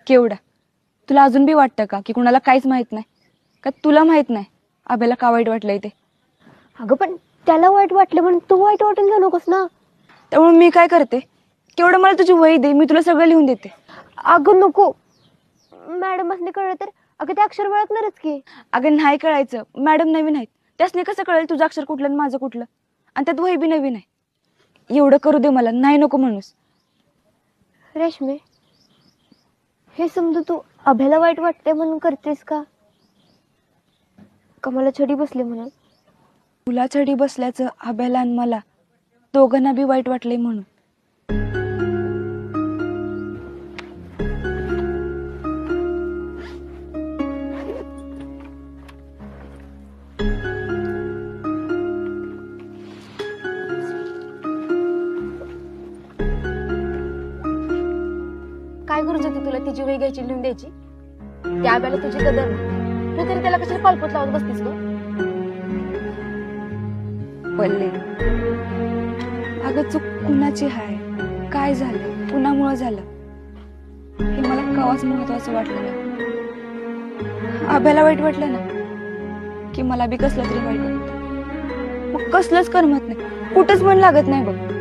केवढा? तुला अजून बी वाटतं का की कुणाला काहीच माहित नाही? का तुला माहित नाही अभ्याला का वाईट वाटलंय ते? अगं पण त्याला वाईट वाटलं म्हणून तू वाईट वाटून जाऊ नकोस ना. त्यामुळे मी काय करते, केवढं मला तुझी वही दे, मी तुला सगळं लिहून देते. अगं नको, मॅडमसने कळलं तर अगं ते अक्षर ओळखणारच की. अगं नाही कळायचं, मॅडम नवीन आहेत, त्यासने कसं कळेल तुझं अक्षर कुठलं आणि माझं कुठलं? आणि त्यात वही बी नवीन आहे. एवढं करू दे मला, नाही नको म्हणूस. रेशमे, हे समजू तू अभ्याला वाईट वाटते म्हणून करतेस का? का मला छडी बसली म्हणून? तुला छडी बसल्याचं अभ्याला आणि मला दोघांना बी वाईट वाटलंय म्हणून. काय गरज होती तुला तिची वही घ्यायची लिहून द्यायची? त्या अभ्याला तुझी कदर नाही, तू तरी त्याला कशाला पालपोत लावत बसतीस ग? पल्ले, अगं चूक कुणाची हाय, काय झालं, कुणामुळं झालं हे मला कवाच महत्वाचं वाटलं नाही. अभ्याला वाईट वाटलं ना की मला बी कसलं तरी वाईट वाटतं. मग कसलंच करमत नाही, कुठंच मन लागत नाही बघ.